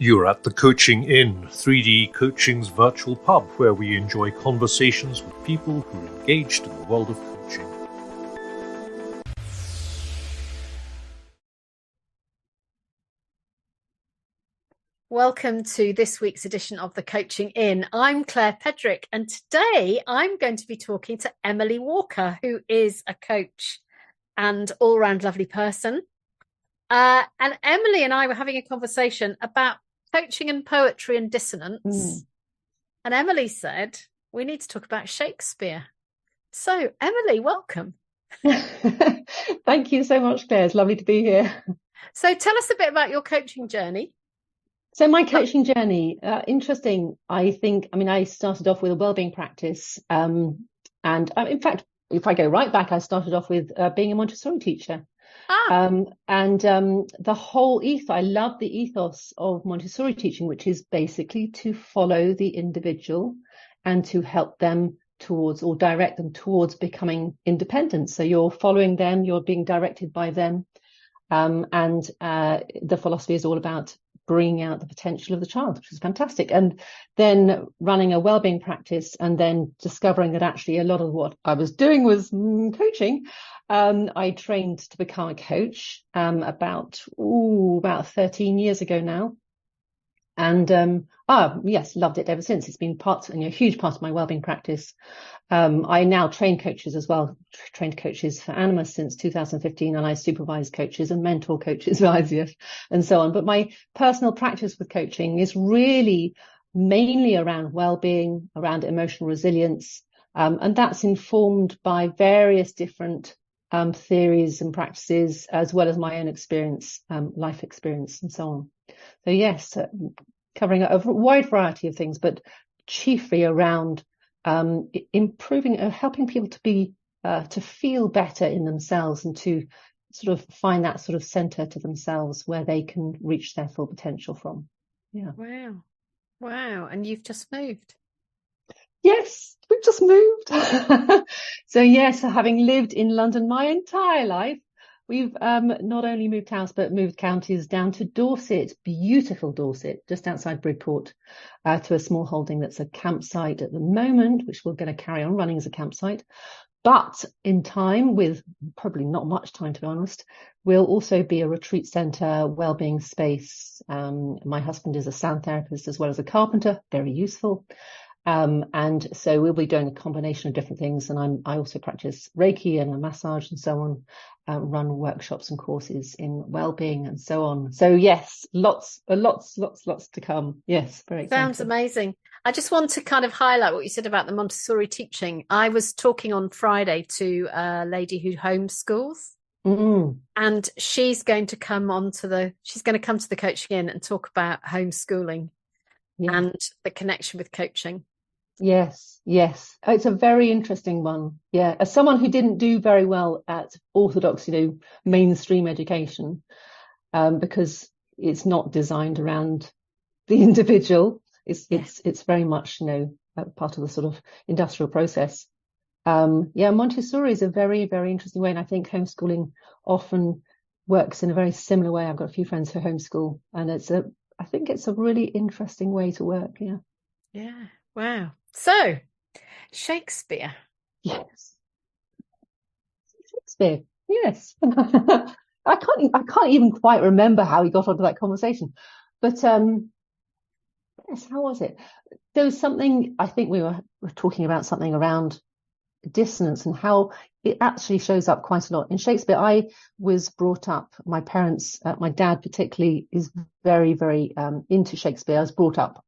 You're at the Coaching Inn, 3D Coaching's virtual pub, where we enjoy conversations with people who are engaged in the world of coaching. Welcome to this week's edition of the Coaching Inn. I'm Claire Pedrick, and today I'm going to be talking to Emily Walker, who is a coach and all-round lovely person. And Emily and I were having a conversation about coaching and poetry and dissonance. And Emily said, we need to talk about Shakespeare. So, Emily, welcome. Thank you so much, Claire. It's lovely to be here. So tell us a bit about your coaching journey. So my coaching journey, interesting. I started off with a wellbeing practice. In fact, if I go right back, I started off with being a Montessori teacher. The whole I love the ethos of Montessori teaching, which is basically to follow the individual and to help them towards or direct them towards becoming independent. So you're following them, you're being directed by them. The philosophy is all about bringing out the potential of the child, which is fantastic. And then running a wellbeing practice and then discovering that actually a lot of what I was doing was coaching. I trained to become a coach about 13 years ago now. And yes, loved it ever since. It's been a huge part of my wellbeing practice. I now train coaches as well, trained coaches for Animus since 2015, and I supervise coaches and mentor coaches for IVF and so on. But my personal practice with coaching is really mainly around wellbeing, around emotional resilience, and that's informed by various different theories and practices, as well as my own experience, life experience, and so on. So yes, covering a wide variety of things, but chiefly around improving, helping people to feel better in themselves and to sort of find that sort of center to themselves where they can reach their full potential from. Yeah. Wow. And you've just moved. Yes, we've just moved. So yes, having lived in London my entire life, we've not only moved house, but moved counties down to Dorset, beautiful Dorset, just outside Bridport, to a small holding that's a campsite at the moment, which we're going to carry on running as a campsite. But in time, with probably not much time, to be honest, will also be a retreat centre, wellbeing space. My husband is a sound therapist as well as a carpenter, very useful. And so we'll be doing a combination of different things. And I also practice Reiki and a massage and so on, run workshops and courses in wellbeing and so on. So yes, lots to come. Yes, very exciting. Sounds amazing. I just want to kind of highlight what you said about the Montessori teaching. I was talking on Friday to a lady who homeschools. And she's going to come to the Coaching Inn and talk about homeschooling and the connection with coaching. Yes. It's a very interesting one. Yeah. As someone who didn't do very well at orthodox, mainstream education, because it's not designed around the individual. It's very much, part of the sort of industrial process. Montessori is a very, very interesting way. And I think homeschooling often works in a very similar way. I've got a few friends who homeschool, and I think it's a really interesting way to work. Yeah. Wow. So, Shakespeare. Yes. Shakespeare. Yes. I can't even quite remember how he got onto that conversation. But yes, how was it? There was something, I think we were talking about something around dissonance and how it actually shows up quite a lot in Shakespeare. I was brought up, my parents, my dad particularly, is very, very into Shakespeare. I was brought up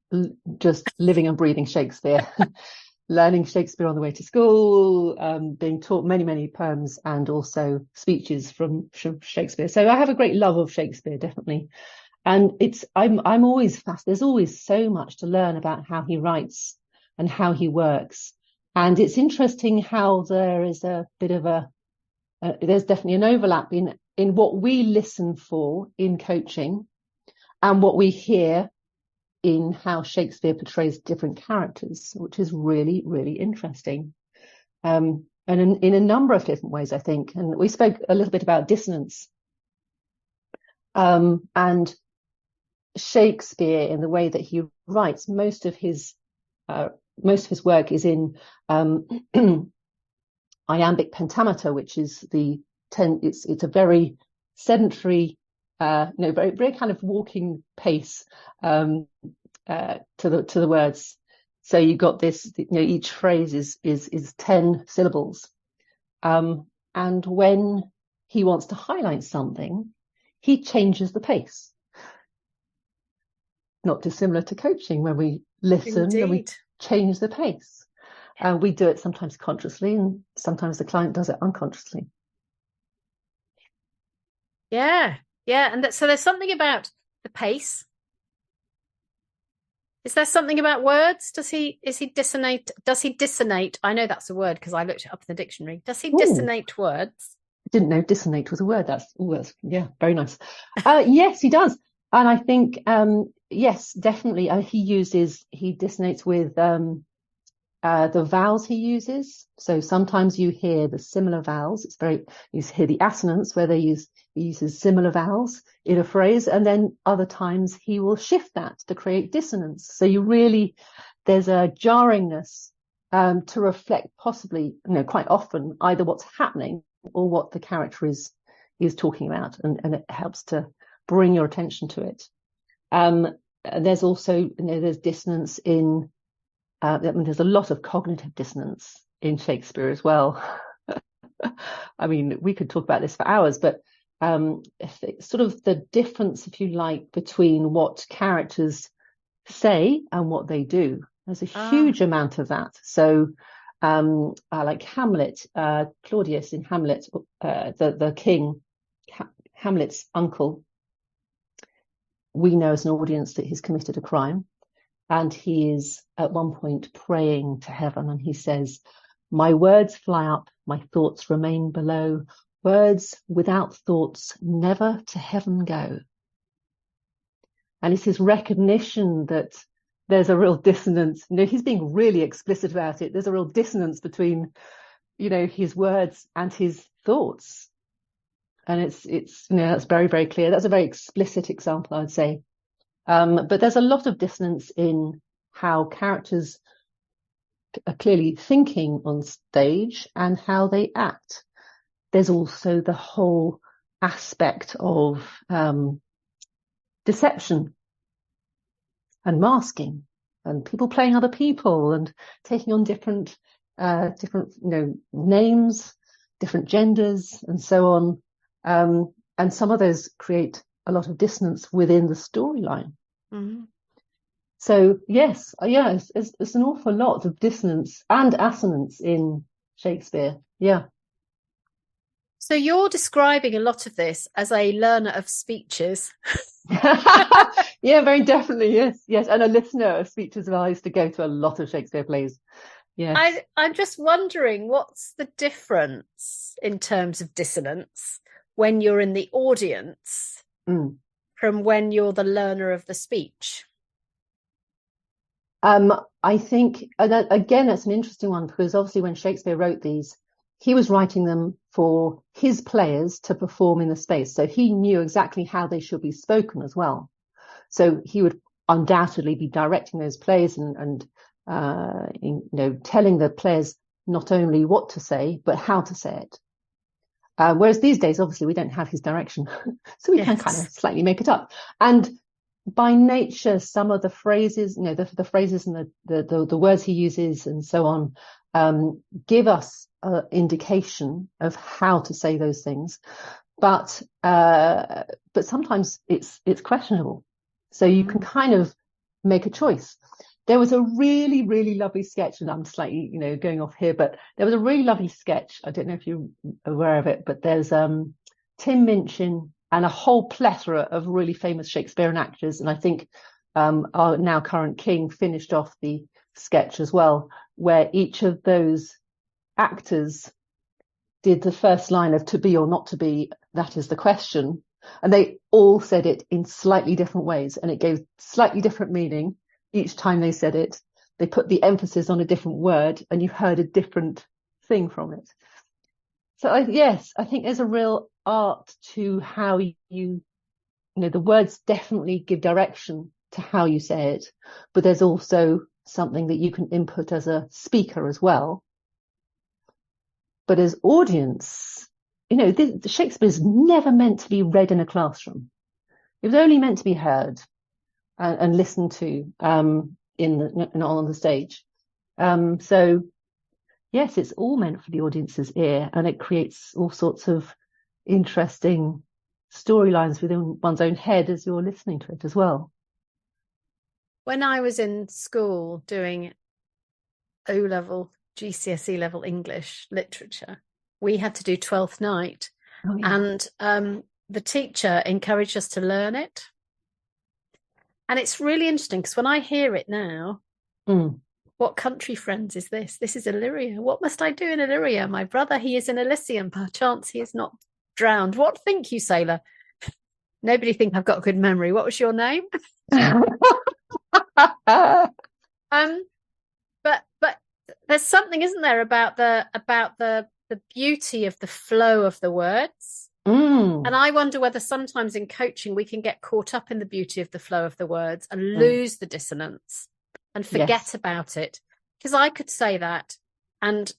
just living and breathing Shakespeare, learning Shakespeare on the way to school, being taught many, many poems and also speeches from Shakespeare. So I have a great love of Shakespeare, definitely. And I'm always fascinated. There's always so much to learn about how he writes and how he works. And it's interesting how there is a bit of there's definitely an overlap in what we listen for in coaching and what we hear in how Shakespeare portrays different characters, which is really, really interesting. And in a number of different ways, I think. And we spoke a little bit about dissonance. And Shakespeare, in the way that he writes, most of his work is in iambic pentameter, which is it's a very sedentary, very very kind of walking pace to the words. So you got this, each phrase is 10 syllables, and when he wants to highlight something, he changes the pace. Not dissimilar to coaching, when we listen and we change the pace. We do it sometimes consciously, and sometimes the client does it unconsciously. Yeah. And so there's something about the pace. Is there something about words? Is he dissonate? Does he dissonate? I know that's a word because I looked it up in the dictionary. Does he dissonate words? I didn't know dissonate was a word. That's yeah, very nice. Yes, he does. And I think, yes, definitely. He dissonates with the vowels he uses. So sometimes you hear the similar vowels. You hear the assonance where he uses similar vowels in a phrase. And then other times he will shift that to create dissonance. So there's a jarringness to reflect possibly, quite often, either what's happening or what the character is talking about. And it helps to bring your attention to it. There's also, there's dissonance in, there's a lot of cognitive dissonance in Shakespeare as well. I mean, we could talk about this for hours, but sort of the difference, if you like, between what characters say and what they do. There's a huge amount of that. So like Hamlet, Claudius in Hamlet, the king, Hamlet's uncle, we know as an audience that he's committed a crime, and he is at one point praying to heaven, and he says, "My words fly up, my thoughts remain below. Words without thoughts never to heaven go." And it's his recognition that there's a real dissonance. He's being really explicit about it. There's a real dissonance between, his words and his thoughts. And it's that's very, very clear. That's a very explicit example, I'd say. But there's a lot of dissonance in how characters are clearly thinking on stage and how they act. There's also the whole aspect of deception and masking, and people playing other people and taking on different names, different genders, and so on. And some of those create a lot of dissonance within the storyline. Mm-hmm. So yes, it's an awful lot of dissonance and assonance in Shakespeare. Yeah. So you're describing a lot of this as a learner of speeches. Yeah, very definitely. Yes. And a listener of speeches. I used to go to a lot of Shakespeare plays. Yes. I'm just wondering, what's the difference in terms of dissonance when you're in the audience from when you're the learner of the speech? I think, again, that's an interesting one, because obviously when Shakespeare wrote these, he was writing them for his players to perform in the space. So he knew exactly how they should be spoken as well. So he would undoubtedly be directing those plays and telling the players not only what to say, but how to say it. Whereas these days, obviously, we don't have his direction. So we can kind of slightly make it up. And by nature, some of the phrases, the phrases and the words he uses and so on, give us an indication of how to say those things. But sometimes it's questionable. So you can kind of make a choice. There was a really, really lovely sketch, and I'm slightly, going off here, but there was a really lovely sketch. I don't know if you're aware of it, but there's Tim Minchin and a whole plethora of really famous Shakespearean actors. And I think our now current king finished off the sketch as well, where each of those actors did the first line of "to be or not to be, that is the question." And they all said it in slightly different ways, and it gave slightly different meaning each time they said it. They put the emphasis on a different word, and you heard a different thing from it. So I think there's a real art to how you the words definitely give direction to how you say it, but there's also something that you can input as a speaker as well. But as audience, Shakespeare is never meant to be read in a classroom. It was only meant to be heard and listened to on the stage. So yes, it's all meant for the audience's ear, and it creates all sorts of interesting storylines within one's own head as you're listening to it as well. When I was in school doing O-level, GCSE level English literature, we had to do Twelfth Night. Oh, yeah. And the teacher encouraged us to learn it. And it's really interesting because when I hear it now, what country friends is this? This is Illyria. What must I do in Illyria? My brother, he is in Elysium. Perchance he is not drowned. What think you, sailor? Nobody think I've got a good memory. What was your name? But there's something, isn't there, about the beauty of the flow of the words. And I wonder whether sometimes in coaching we can get caught up in the beauty of the flow of the words and lose the dissonance and forget about it. Because I could say that and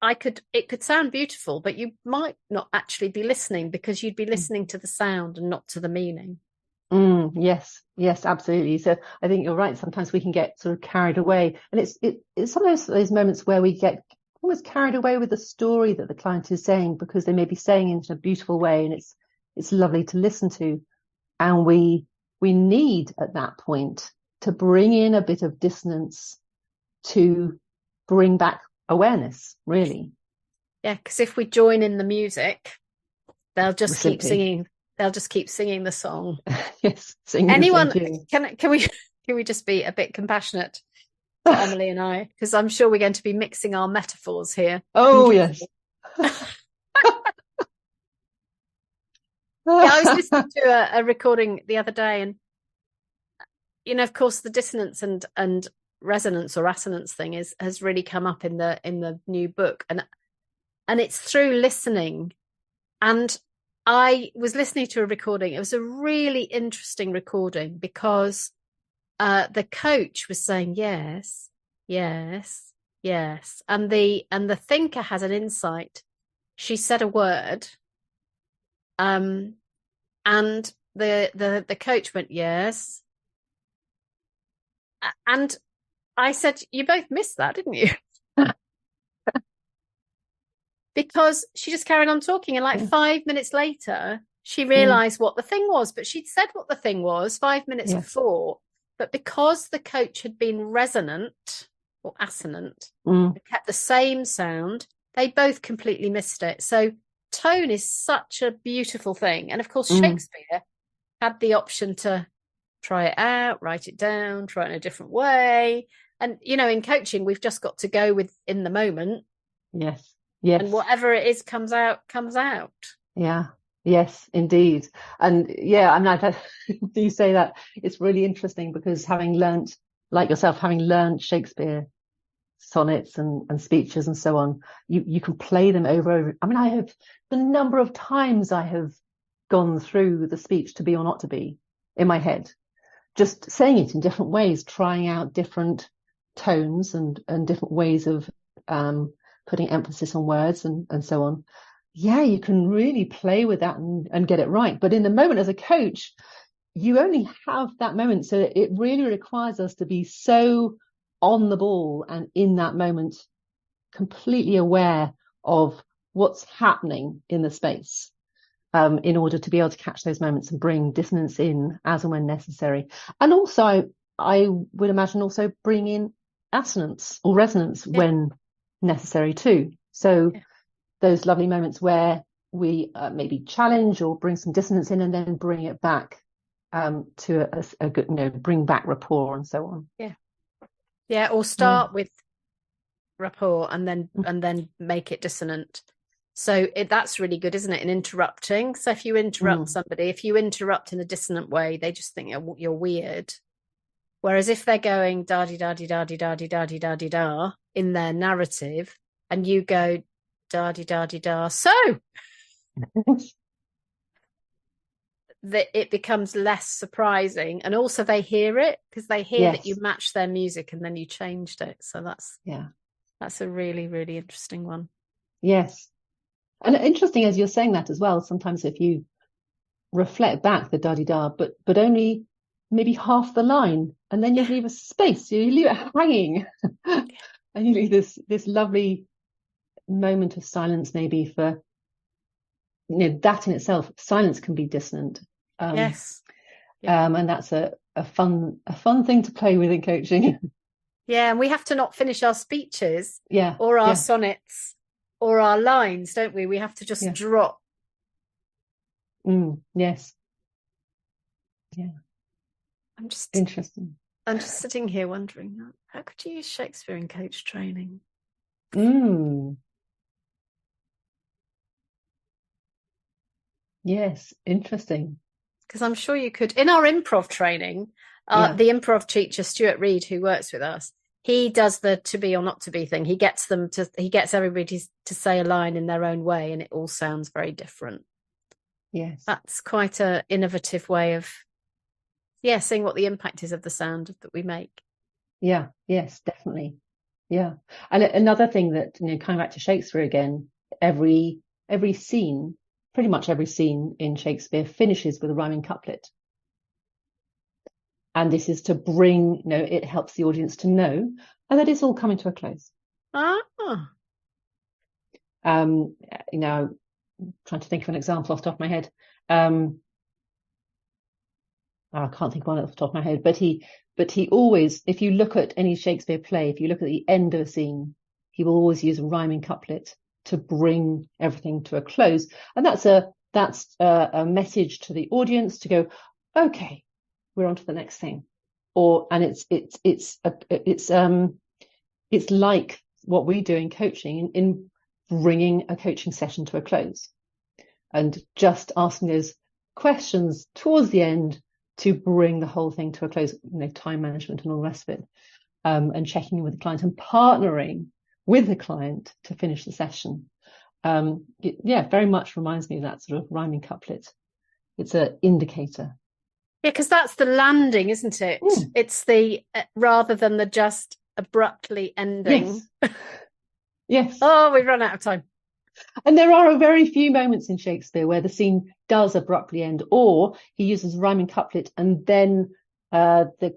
it could sound beautiful, but you might not actually be listening because you'd be listening to the sound and not to the meaning. Yes, absolutely. So I think you're right. Sometimes we can get sort of carried away, and it's sometimes those moments where we get almost carried away with the story that the client is saying, because they may be saying it in a beautiful way, and it's lovely to listen to, and we need at that point to bring in a bit of dissonance to bring back awareness, really. Yeah, because if we join in the music, they'll just keep singing. They'll just keep singing the song. Yes. Singing. Anyone, can we just be a bit compassionate to Emily and I? Because I'm sure we're going to be mixing our metaphors here. Oh, yes. I was listening to a recording the other day, and of course, the dissonance and resonance or assonance thing has really come up in the new book, and it's through listening. And I was listening to a recording. It was a really interesting recording because the coach was saying yes, yes, yes, and the thinker has an insight. She said a word, and the coach went yes, and I said, "You both missed that, didn't you?" Because she just carried on talking, and like 5 minutes later, she realised what the thing was. But she'd said what the thing was 5 minutes before. But because the coach had been resonant or assonant, kept the same sound, they both completely missed it. So tone is such a beautiful thing. And of course, Shakespeare had the option to try it out, write it down, try it in a different way. And, in coaching, we've just got to go with in the moment. Yes. Yes. And whatever it is comes out. Yeah. Yes, indeed. And I mean, you say that, it's really interesting because having learned Shakespeare sonnets and speeches and so on, you can play them over. I mean, I have the number of times I have gone through the speech to be or not to be in my head, just saying it in different ways, trying out different tones and different ways of putting emphasis on words and so on. Yeah, you can really play with that and get it right. But in the moment as a coach, you only have that moment. So it really requires us to be so on the ball and in that moment, completely aware of what's happening in the space, in order to be able to catch those moments and bring dissonance in as and when necessary. And also, I would imagine also bring in assonance or resonance when necessary too. So those lovely moments where we maybe challenge or bring some dissonance in and then bring it back to a good, bring back rapport and so on. Yeah. Or start with rapport and then make it dissonant. So that's really good, isn't it? In interrupting. So if you interrupt somebody, if you interrupt in a dissonant way, they just think you're weird. Whereas if they're going da-di-da-di-da-di-da-di-da-di-da-di-da in their narrative and you go da-di-da-di-da, so that it becomes less surprising, and also they hear it, because they hear that you matched their music and then you changed it. So that's a really, really interesting one. Yes. And interesting, as you're saying that as well, sometimes if you reflect back the da-di-da, but only maybe half the line, and then you leave a space, you leave it hanging, and you leave this lovely moment of silence, maybe for, that in itself. Silence can be dissonant. Yes. And that's a fun thing to play with in coaching. Yeah, and we have to not finish our speeches or our sonnets or our lines, don't we? We have to just drop. Yes. Yeah. Interesting. I'm just sitting here wondering, how could you use Shakespeare in coach training? Yes, interesting. Because I'm sure you could. In our improv training, the improv teacher, Stuart Reed, who works with us, he does the to be or not to be thing. He gets everybody to say a line in their own way, and it all sounds very different. Yes. That's quite an innovative way of, seeing what the impact is of the sound that we make. Yeah, yes, definitely. Yeah. And another thing that, coming back to Shakespeare again, every scene, pretty much every scene in Shakespeare finishes with a rhyming couplet. And this is to bring, it helps the audience to know, and that it's all coming to a close. Trying to think of an example off the top of my head. I can't think of one off the top of my head, but he always, if you look at any Shakespeare play, if you look at the end of a scene, he will always use a rhyming couplet to bring everything to a close. And that's a message to the audience to go, okay, we're on to the next thing. And it's like what we do in coaching, in bringing a coaching session to a close, and just asking those questions towards the end to bring the whole thing to a close, time management and all the rest of it, and checking in with the client and partnering with the client to finish the session. Very much reminds me of that sort of rhyming couplet. It's an indicator. Yeah, because that's the landing, isn't it? It's the rather than the just abruptly ending. Yes. Oh, we've run out of time. And there are very few moments in Shakespeare where the scene does abruptly end, or he uses rhyming couplet and then the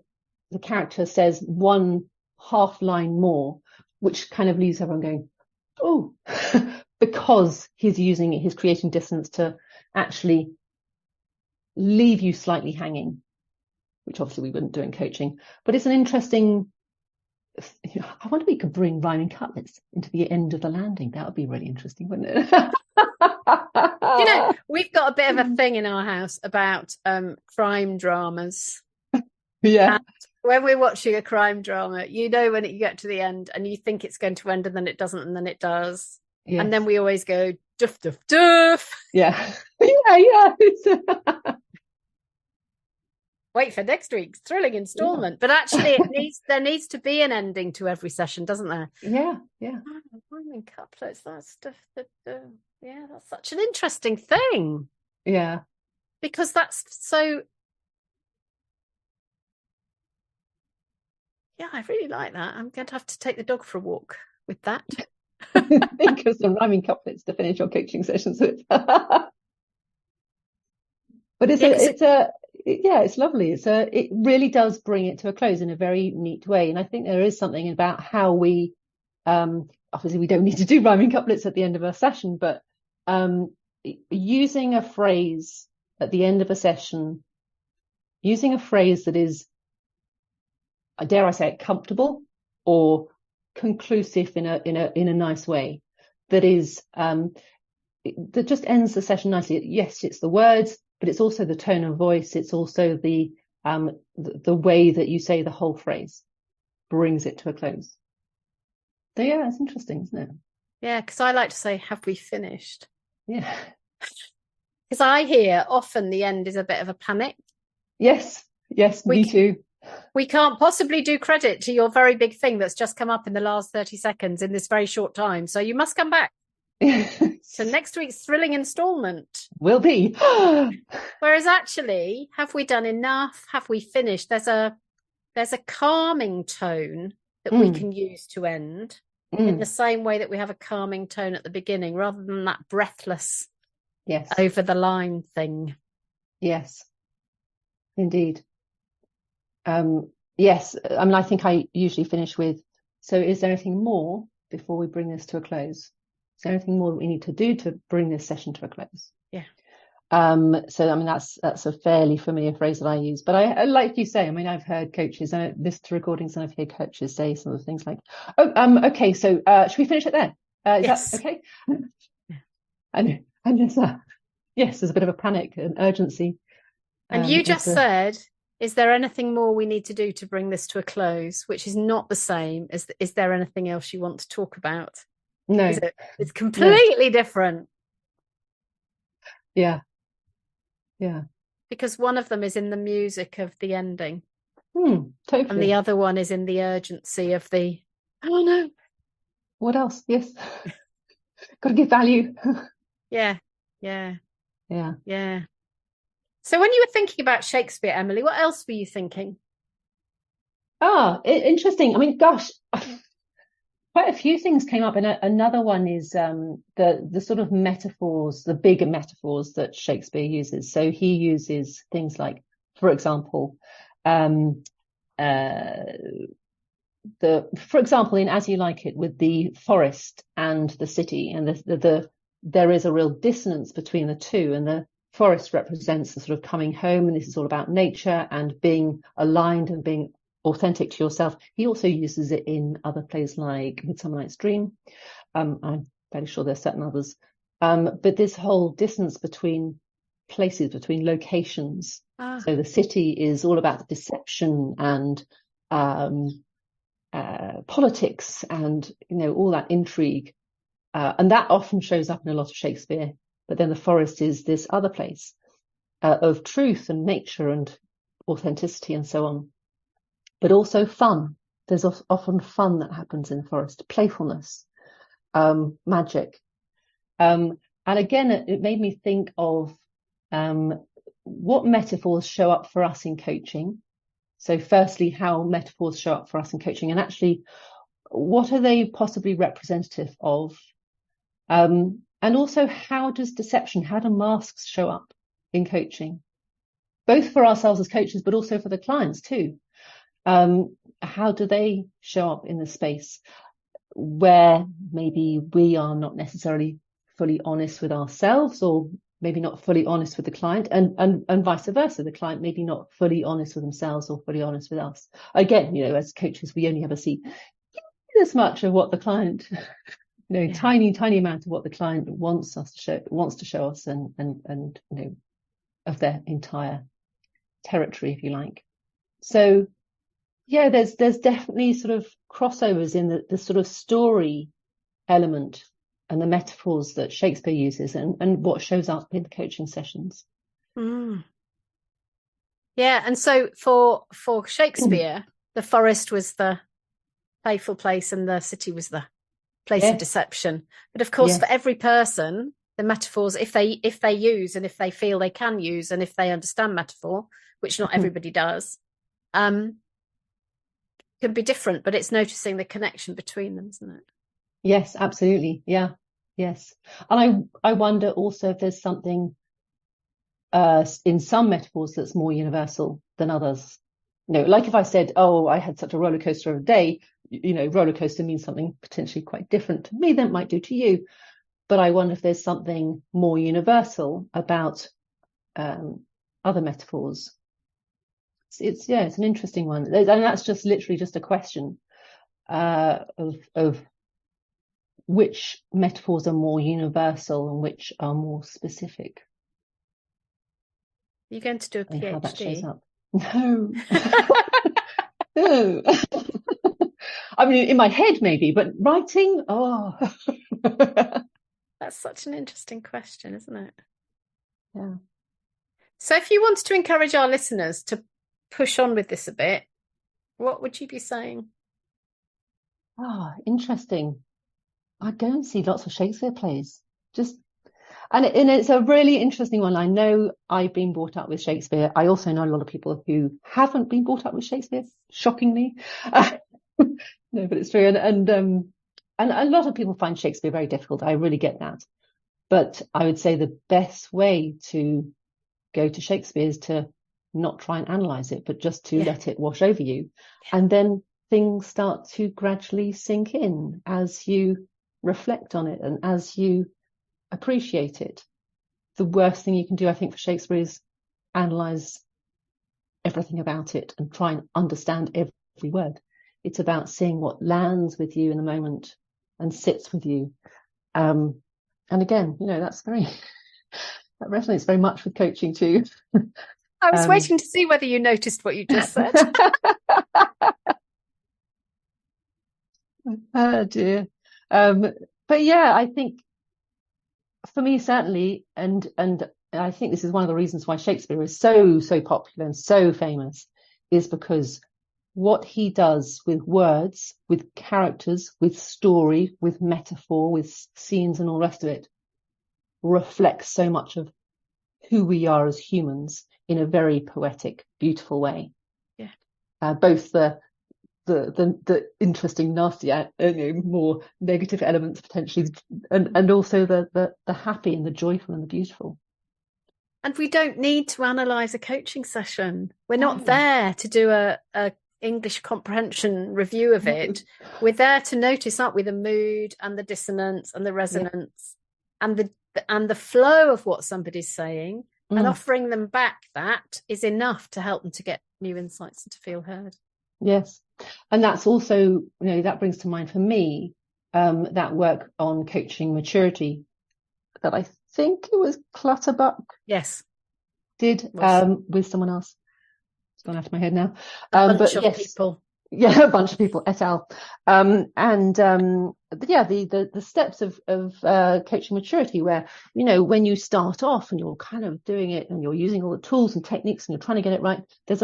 character says one half line more, which kind of leaves everyone going, oh, because he's creating dissonance to actually leave you slightly hanging, which obviously we wouldn't do in coaching. But it's an interesting, I wonder if we could bring rhyming couplets into the end of the landing. That would be really interesting, wouldn't it? We've got a bit of a thing in our house about crime dramas. Yeah. And when we're watching a crime drama, when you get to the end and you think it's going to end and then it doesn't and then it does. Yes. And then we always go, duff, duff, duff. Yeah. Yeah. Wait for next week's thrilling installment. Yeah. But actually there needs to be an ending to every session, doesn't there? Yeah. Rhyming couplets, that's stuff that that's such an interesting thing. Yeah. Because that's so. Yeah, I really like that. I'm going to have to take the dog for a walk with that. Think of some rhyming couplets to finish your coaching sessions with. But it's lovely. It really does bring it to a close in a very neat way. And I think there is something about how we, obviously we don't need to do rhyming couplets at the end of a session, but using a phrase at the end of a session, using a phrase that is, dare I say it, comfortable or conclusive in a nice way, that is that just ends the session nicely. Yes, it's the words, but it's also the tone of voice. It's also the way that you say the whole phrase brings it to a close. So yeah, it's interesting, isn't it? Yeah, because I like to say, have we finished? Yeah. Because I hear often the end is a bit of a panic. Yes, me too. We can't possibly do credit to your very big thing that's just come up in the last 30 seconds in this very short time. So you must come back. So next week's thrilling instalment will be. Whereas actually, have we done enough? Have we finished? There's a calming tone that we can use to end in the same way that we have a calming tone at the beginning, rather than that breathless, over the line thing. Yes, indeed. Yes, I mean, I think I usually finish with, so is there anything more before we bring this to a close? Is there anything more that we need to do to bring this session to a close? Yeah. So I mean, that's a fairly familiar phrase that I use, but I like you say, I mean, I've heard coaches, I listened to recordings and I've heard coaches say some of the things like, okay, so should we finish it there? Is yes. that okay? And there's there's a bit of a panic and urgency. And you just said, is there anything more we need to do to bring this to a close? Which is not the same as, is there anything else you want to talk about? No. It's completely different. Yeah. Because one of them is in the music of the ending. Totally. And the other one is in the urgency of the, oh no. What else? Yes. Got to give value. Yeah. So when you were thinking about Shakespeare, Emily, what else were you thinking? Interesting. I mean, gosh, quite a few things came up, and another one is the sort of metaphors, the bigger metaphors that Shakespeare uses. So he uses things like, for example, for example, in As You Like It, with the forest and the city, and there is a real dissonance between the two, and the forest represents the sort of coming home, and this is all about nature and being aligned and being authentic to yourself. He also uses it in other plays like Midsummer Night's Dream. I'm fairly sure there's certain others. But this whole distance between places, between locations. So the city is all about deception and politics and, all that intrigue. And that often shows up in a lot of Shakespeare. But then the forest is this other place of truth and nature and authenticity and so on. But also fun. There's often fun that happens in the forest, playfulness, magic. And again, it made me think of what metaphors show up for us in coaching. So firstly, how metaphors show up for us in coaching, and actually, what are they possibly representative of? And also, how does deception, how do masks show up in coaching? Both for ourselves as coaches, but also for the clients too. How do they show up in the space where maybe we are not necessarily fully honest with ourselves, or maybe not fully honest with the client, and vice versa, the client maybe not fully honest with themselves or fully honest with us. Again, as coaches, we only ever see this much of what the client, tiny amount of what the client wants to show us, and of their entire territory, if you like. So there's definitely sort of crossovers in the sort of story element and the metaphors that Shakespeare uses, and what shows up in the coaching sessions. Yeah, and so for Shakespeare, the forest was the playful place and the city was the place of deception. But of course, for every person, the metaphors, if they use, and if they feel they can use, and if they understand metaphor, which not everybody does, can be different. But it's noticing the connection between them, isn't it? Yes, absolutely. Yeah. Yes. And I wonder also if there's something in some metaphors that's more universal than others. Like if I said, I had such a roller coaster of a day, roller coaster means something potentially quite different to me than it might do to you. But I wonder if there's something more universal about other metaphors. It's an interesting one. And that's just literally just a question of which metaphors are more universal and which are more specific. You're going to do a PhD? And how that shows up. No. No. I mean, in my head maybe, but writing, That's such an interesting question, isn't it? Yeah. So if you wanted to encourage our listeners to push on with this a bit, what would you be saying? Interesting. I go and see lots of Shakespeare plays. And it's a really interesting one. I know I've been brought up with Shakespeare. I also know a lot of people who haven't been brought up with Shakespeare, shockingly. No, but it's true. And a lot of people find Shakespeare very difficult. I really get that. But I would say the best way to go to Shakespeare is to not try and analyze it, but just to let it wash over you. And then things start to gradually sink in as you reflect on it and as you appreciate it. The worst thing you can do, I think, for Shakespeare is analyze everything about it and try and understand every word. It's about seeing what lands with you in the moment and sits with you. And again, that resonates very much with coaching too. I was waiting to see whether you noticed what you just said. Oh dear. But yeah, I think for me, certainly, and I think this is one of the reasons why Shakespeare is so popular and so famous, is because what he does with words, with characters, with story, with metaphor, with scenes and all the rest of it, reflects so much of who we are as humans in a very poetic, beautiful way. Yeah. Both the interesting, nasty, more negative elements potentially, and also the happy and the joyful and the beautiful. And we don't need to analyze a coaching session. We're not there to do a English comprehension review of it. We're there to notice, aren't we, the mood and the dissonance and the resonance and the flow of what somebody's saying, and offering them back that is enough to help them to get new insights and to feel heard. Yes. And that's also, that brings to mind for me, that work on coaching maturity that I think it was Clutterbuck. Yes. Did with someone else. It's gone out of my head now. A bunch of people. Yeah, a bunch of people, et al. The steps of coaching maturity, where, when you start off and you're kind of doing it and you're using all the tools and techniques and you're trying to get it right, there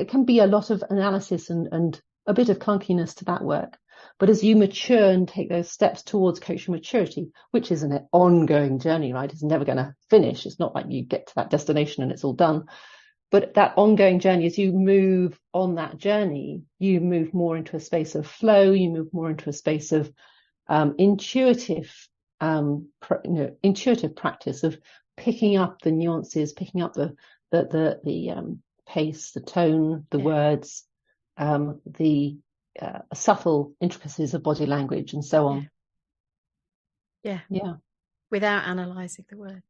can be a lot of analysis and a bit of clunkiness to that work. But as you mature and take those steps towards coaching maturity, which is an ongoing journey, right? It's never going to finish. It's not like you get to that destination and it's all done. But that ongoing journey, as you move on that journey, you move more into a space of flow. You move more into a space of intuitive practice of picking up the nuances, picking up the pace, the tone, the words, the subtle intricacies of body language, and so on. Yeah. Without analysing the words.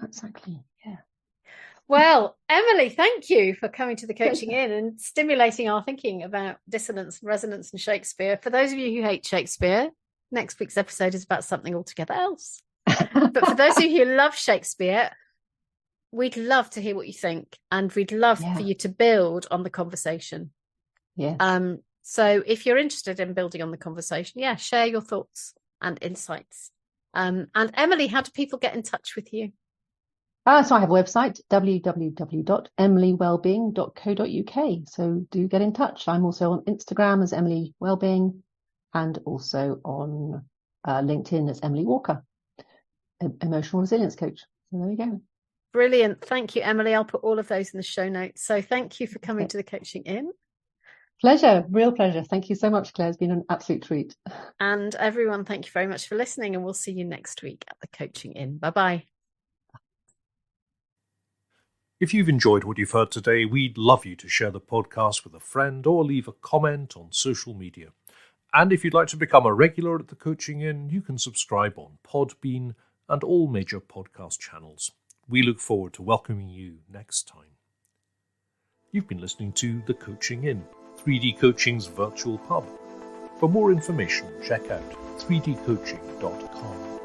Exactly. Yeah. Well, Emily, thank you for coming to the Coaching In and stimulating our thinking about dissonance and resonance in Shakespeare. For those of you who hate Shakespeare, next week's episode is about something altogether else. But for those of you who love Shakespeare, we'd love to hear what you think, and we'd love for you to build on the conversation. Yes. So if you're interested in building on the conversation, share your thoughts and insights. And Emily, how do people get in touch with you? So I have a website, www.emilywellbeing.co.uk. So do get in touch. I'm also on Instagram as Emily Wellbeing, and also on LinkedIn as Emily Walker, emotional resilience coach. So there we go. Brilliant. Thank you, Emily. I'll put all of those in the show notes. So thank you for coming to the Coaching In. Pleasure. Real pleasure. Thank you so much, Claire. It's been an absolute treat. And everyone, thank you very much for listening, and we'll see you next week at the Coaching In. Bye-bye. If you've enjoyed what you've heard today, we'd love you to share the podcast with a friend or leave a comment on social media. And if you'd like to become a regular at the Coaching In, you can subscribe on Podbean and all major podcast channels. We look forward to welcoming you next time. You've been listening to The Coaching In, 3D Coaching's virtual pub. For more information, check out 3dcoaching.com.